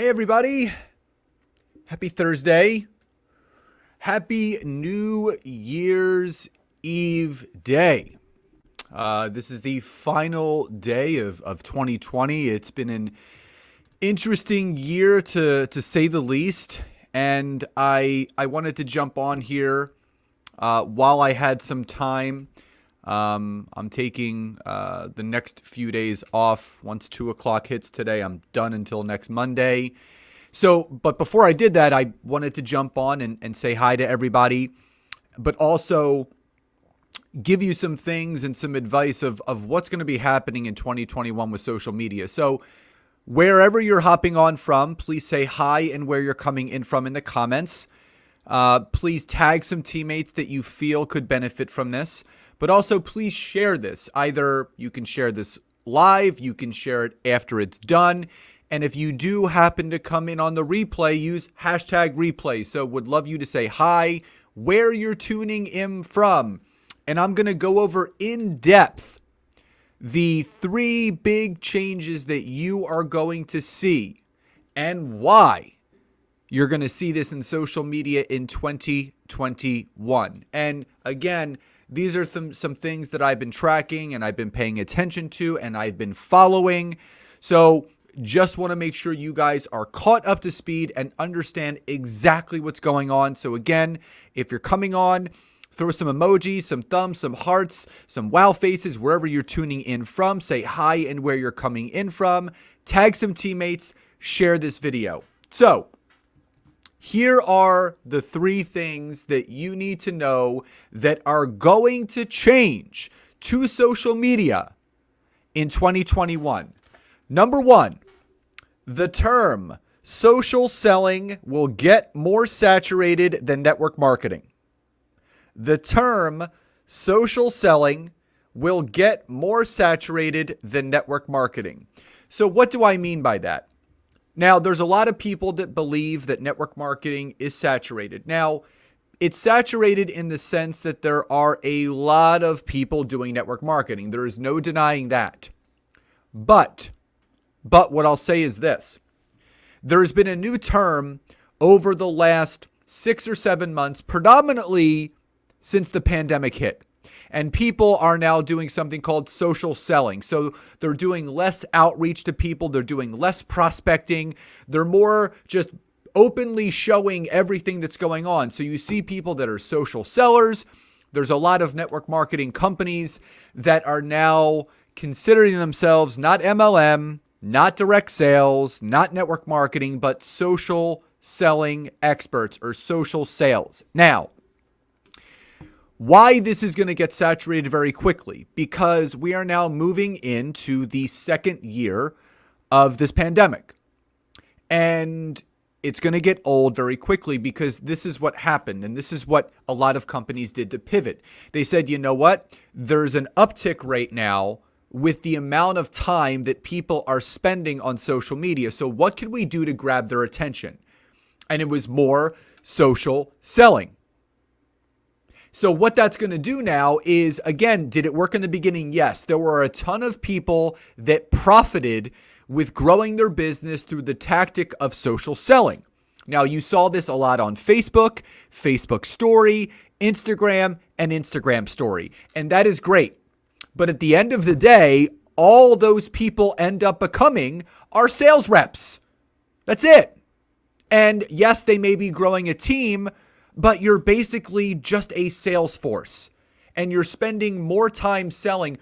Hey everybody, happy Thursday. Happy New Year's Eve day. This is the final day of 2020. It's been an interesting year to say the least. And I wanted to jump on here while I had some time. I'm taking the next few days off. Once 2 o'clock hits today, I'm done until next Monday. But before I did that, I wanted to jump on and say hi to everybody, but also give you some things and some advice of what's going to be happening in 2021 with social media. So wherever you're hopping on from, please say hi and where you're coming in from in the comments. Please tag some teammates that you feel could benefit from this. But also, please share this. Either you can share this live, you can share it after it's done. And if you do happen to come in on the replay, use hashtag replay. So would love you to say hi, where you're tuning in from. And I'm going to go over in depth the 3 big changes that you are going to see and why you're going to see this in social media in 2021. And again, these are some things that I've been tracking and I've been paying attention to and I've been following. So just want to make sure you guys are caught up to speed and understand exactly what's going on. So again, if you're coming on, throw some emojis, some thumbs, some hearts, some wow faces, wherever you're tuning in from. Say hi and where you're coming in from. Tag some teammates. Share this video. So here are the 3 things that you need to know that are going to change to social media in 2021. Number 1, the term social selling will get more saturated than network marketing. The term social selling will get more saturated than network marketing. So what do I mean by that? Now, there's a lot of people that believe that network marketing is saturated. Now, it's saturated in the sense that there are a lot of people doing network marketing. There is no denying that. But what I'll say is this. There's been a new term over the last 6 or 7 months, predominantly since the pandemic hit. And people are now doing something called social selling. So they're doing less outreach to people. They're doing less prospecting. They're more just openly showing everything that's going on. So you see people that are social sellers. There's a lot of network marketing companies that are now considering themselves not MLM, not direct sales, not network marketing, but social selling experts or social sales. Now, why this is going to get saturated very quickly? Because we are now moving into the 2nd year of this pandemic. And it's going to get old very quickly because this is what happened. And this is what a lot of companies did to pivot. They said, you know what? There's an uptick right now with the amount of time that people are spending on social media. So what can we do to grab their attention? And it was more social selling. So what that's going to do now is, again, did it work in the beginning? Yes. There were a ton of people that profited with growing their business through the tactic of social selling. Now, you saw this a lot on Facebook, Facebook Story, Instagram, and Instagram Story. And that is great. But at the end of the day, all those people end up becoming our sales reps. That's it. And yes, they may be growing a team, but you're basically just a sales force and you're spending more time selling.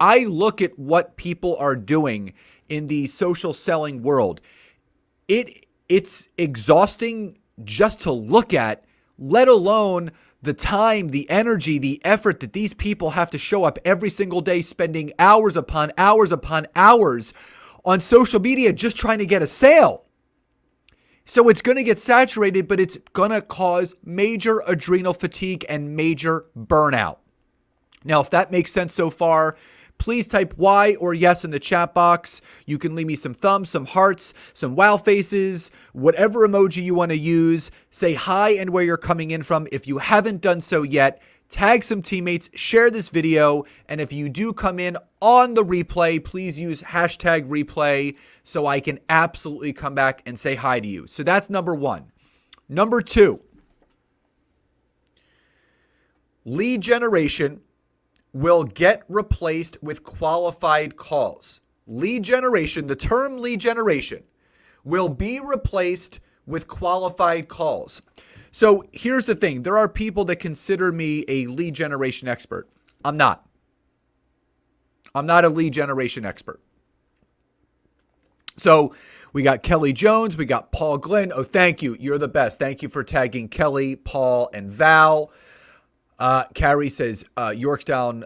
I look at what people are doing in the social selling world. It's exhausting just to look at, let alone the time, the energy, the effort that these people have to show up every single day, spending hours upon hours upon hours on social media just trying to get a sale. So it's going to get saturated, but it's going to cause major adrenal fatigue and major burnout. Now, if that makes sense so far, please type Y or yes in the chat box. You can leave me some thumbs, some hearts, some wow faces, whatever emoji you want to use. Say hi and where you're coming in from. If you haven't done so yet, tag some teammates, share this video, and if you do come in on the replay, please use hashtag replay so I can absolutely come back and say hi to you. So that's number one. Number two, lead generation will get replaced with qualified calls. Lead generation, the term lead generation, will be replaced with qualified calls. So here's the thing. There are people that consider me a lead generation expert. I'm not. I'm not a lead generation expert. So we got Kelly Jones. We got Paul Glenn. Oh, thank you. You're the best. Thank you for tagging Kelly, Paul, and Val. Carrie says Yorktown,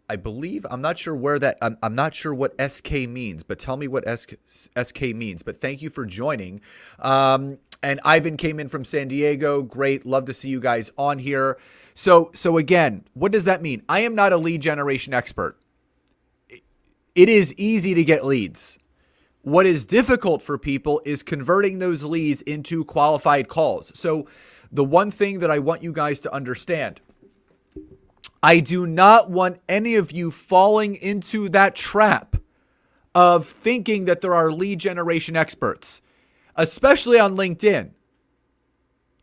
I believe. I'm not sure where that, I'm not sure what SK means, but tell me what SK means. But thank you for joining. And Ivan came in from San Diego. Great. Love to see you guys on here. So again, what does that mean? I am not a lead generation expert. It is easy to get leads. What is difficult for people is converting those leads into qualified calls. So the one thing that I want you guys to understand, I do not want any of you falling into that trap of thinking that there are lead generation experts, especially on LinkedIn.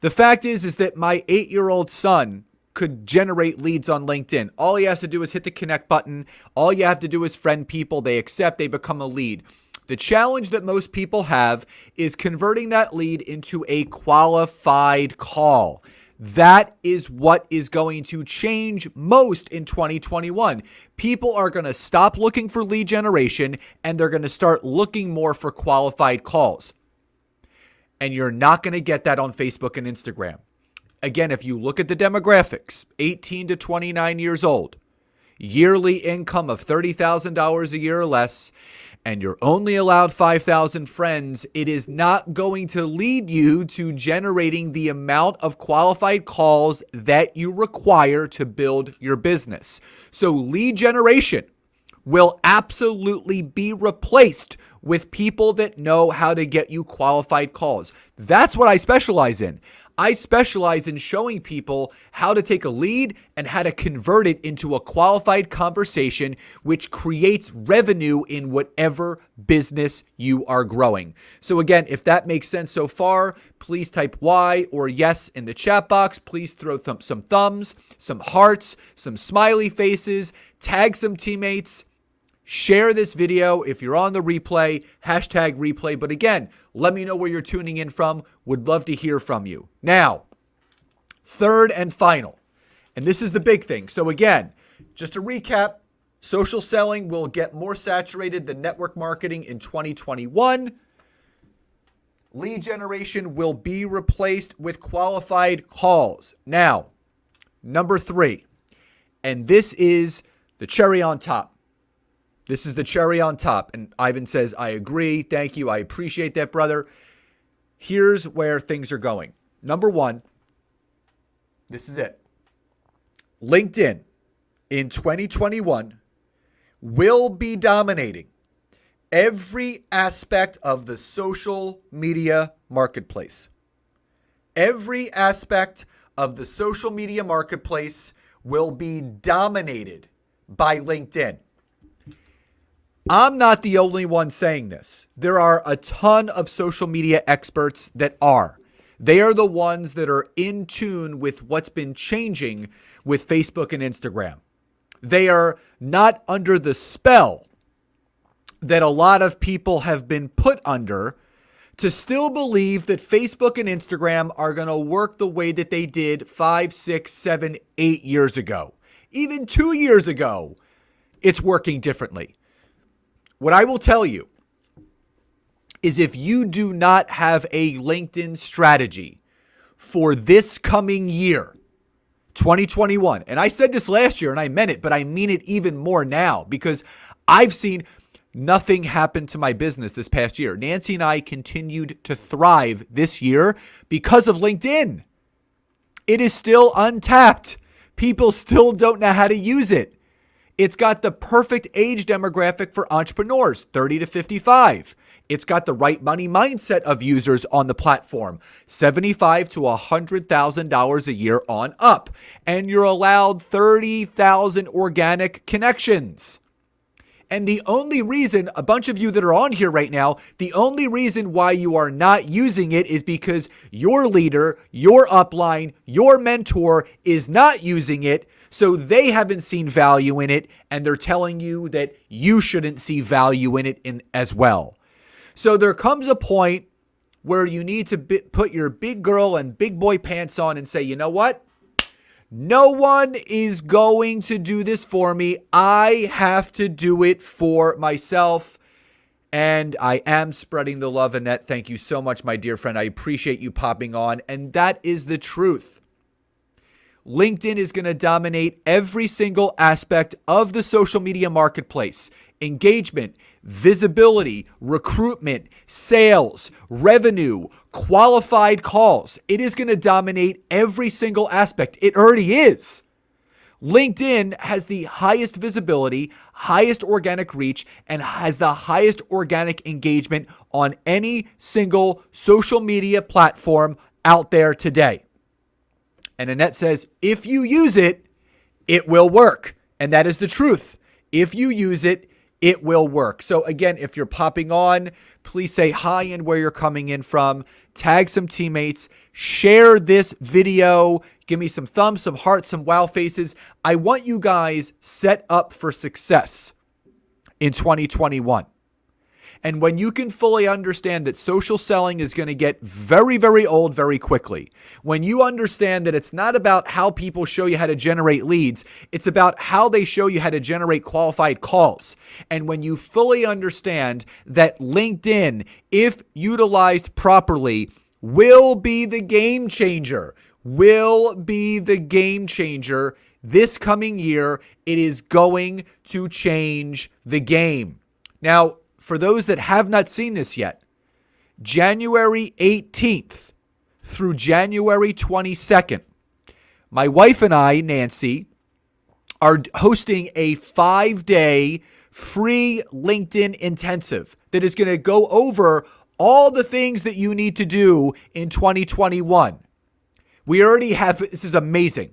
The fact is that my 8-year-old son could generate leads on LinkedIn. All he has to do is hit the connect button. All you have to do is friend people. They accept, they become a lead. The challenge that most people have is converting that lead into a qualified call. That is what is going to change most in 2021. People are going to stop looking for lead generation and they're going to start looking more for qualified calls. And you're not going to get that on Facebook and Instagram. Again, if you look at the demographics, 18 to 29 years old, yearly income of $30,000 a year or less, and you're only allowed 5,000 friends, it is not going to lead you to generating the amount of qualified calls that you require to build your business. So lead generation will absolutely be replaced with people that know how to get you qualified calls. That's what I specialize in. I specialize in showing people how to take a lead and how to convert it into a qualified conversation, which creates revenue in whatever business you are growing. So again, if that makes sense so far, please type Y or yes in the chat box. Please throw some thumbs, some hearts, some smiley faces, tag some teammates. Share this video if you're on the replay, hashtag replay. But again, let me know where you're tuning in from. Would love to hear from you. Now, third and final, and this is the big thing. So again, just to recap, social selling will get more saturated than network marketing in 2021. Lead generation will be replaced with qualified calls. Now, number three, and this is the cherry on top. This is the cherry on top. And Ivan says, I agree. Thank you. I appreciate that, brother. Here's where things are going. Number one, this is it. LinkedIn in 2021 will be dominating every aspect of the social media marketplace. Every aspect of the social media marketplace will be dominated by LinkedIn. I'm not the only one saying this. There are a ton of social media experts that are. They are the ones that are in tune with what's been changing with Facebook and Instagram. They are not under the spell that a lot of people have been put under to still believe that Facebook and Instagram are going to work the way that they did 5, 6, 7, 8 years ago. Even 2 years ago, it's working differently. What I will tell you is if you do not have a LinkedIn strategy for this coming year, 2021, and I said this last year and I meant it, but I mean it even more now because I've seen nothing happen to my business this past year. Nancy and I continued to thrive this year because of LinkedIn. It is still untapped. People still don't know how to use it. It's got the perfect age demographic for entrepreneurs, 30 to 55. It's got the right money mindset of users on the platform, $75,000 to $100,000 a year on up. And you're allowed 30,000 organic connections. And the only reason, a bunch of you that are on here right now, the only reason why you are not using it is because your leader, your upline, your mentor is not using it. So they haven't seen value in it, and they're telling you that you shouldn't see value in it as well. So there comes a point where you need to put your big girl and big boy pants on and say, you know what? No one is going to do this for me. I have to do it for myself. And I am spreading the love, Annette. Thank you so much, my dear friend. I appreciate you popping on. And that is the truth. LinkedIn is going to dominate every single aspect of the social media marketplace. Engagement, visibility, recruitment, sales, revenue, qualified calls. It is going to dominate every single aspect. It already is. LinkedIn has the highest visibility, highest organic reach, and has the highest organic engagement on any single social media platform out there today. And Annette says, if you use it, it will work. And that is the truth. If you use it, it will work. So again, if you're popping on, please say hi and where you're coming in from. Tag some teammates. Share this video. Give me some thumbs, some hearts, some wow faces. I want you guys set up for success in 2021. And when you can fully understand that social selling is going to get very, very old very quickly, when you understand that it's not about how people show you how to generate leads, it's about how they show you how to generate qualified calls. And when you fully understand that LinkedIn, if utilized properly, will be the game changer, this coming year, it is going to change the game. Now, for those that have not seen this yet, January 18th through January 22nd, my wife and I, Nancy, are hosting a 5-day free LinkedIn intensive that is going to go over all the things that you need to do in 2021. We already have, this is amazing.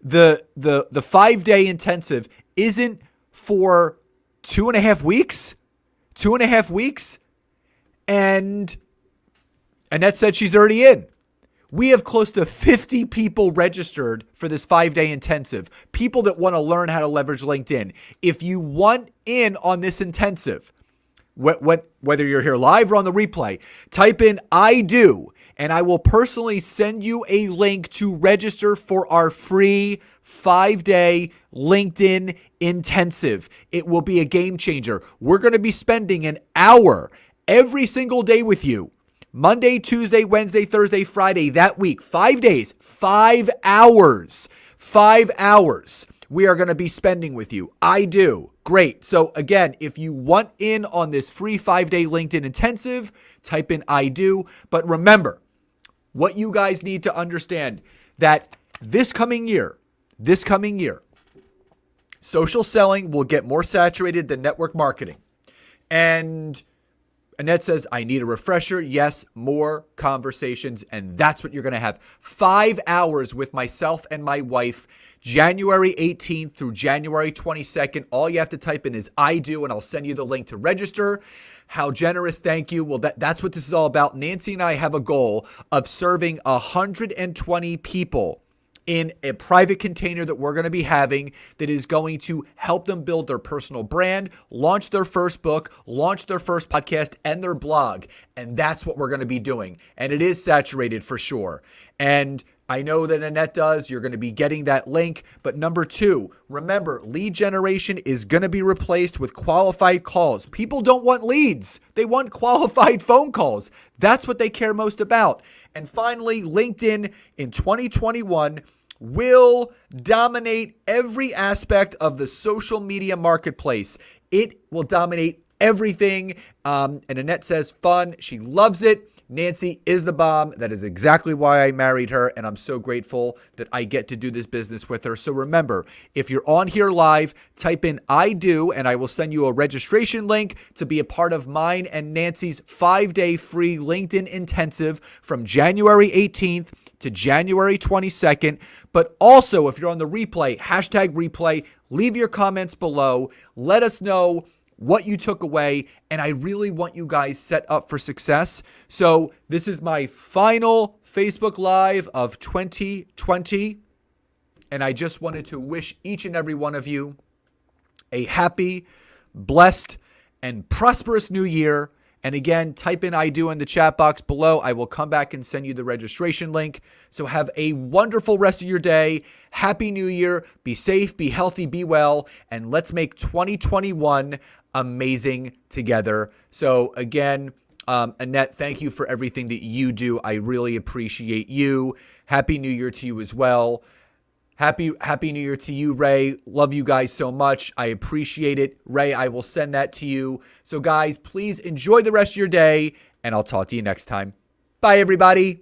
The 5-day intensive isn't for 2.5 weeks. 2.5 weeks, and Annette said she's already in. We have close to 50 people registered for this 5-day intensive, people that want to learn how to leverage LinkedIn. If you want in on this intensive, whether you're here live or on the replay, type in I do, and I will personally send you a link to register for our free 5-day LinkedIn intensive. It will be a game changer. We're going to be spending an hour every single day with you. Monday, Tuesday, Wednesday, Thursday, Friday, that week. 5 days, 5 hours. 5 hours we are going to be spending with you. I do. Great. So again, if you want in on this free 5-day LinkedIn intensive, type in I do. But remember, what you guys need to understand that this coming year, social selling will get more saturated than network marketing. And Annette says, I need a refresher. Yes, more conversations. And that's what you're going to have. 5 hours with myself and my wife, January 18th through January 22nd. All you have to type in is I do, and I'll send you the link to register. How generous. Thank you. Well, that's what this is all about. Nancy and I have a goal of serving 120 people in a private container that we're going to be having that is going to help them build their personal brand, launch their first book, launch their first podcast, and their blog. And that's what we're going to be doing. And it is saturated for sure. And I know that Annette does. You're going to be getting that link. But number 2, remember, lead generation is going to be replaced with qualified calls. People don't want leads. They want qualified phone calls. That's what they care most about. And finally, LinkedIn in 2021 will dominate every aspect of the social media marketplace. It will dominate everything. And Annette says fun. She loves it. Nancy is the bomb. That is exactly why I married her, and I'm so grateful that I get to do this business with her. So remember, if you're on here live, type in I do, and I will send you a registration link to be a part of mine and Nancy's 5-day free LinkedIn intensive from January 18th to January 22nd. But also, if you're on the replay, hashtag replay, leave your comments below. Let us know what you took away, and I really want you guys set up for success. So this is my final Facebook Live of 2020, and I just wanted to wish each and every one of you a happy, blessed, and prosperous new year. And again, type in I do in the chat box below. I will come back and send you the registration link. So have a wonderful rest of your day. Happy New Year. Be safe, be healthy, be well, and let's make 2021 amazing together. So again, Annette, thank you for everything that you do. I really appreciate you. Happy New Year to you as well. Happy New Year to you, Ray. Love you guys so much. I appreciate it. Ray, I will send that to you. So guys, please enjoy the rest of your day, and I'll talk to you next time. Bye, everybody.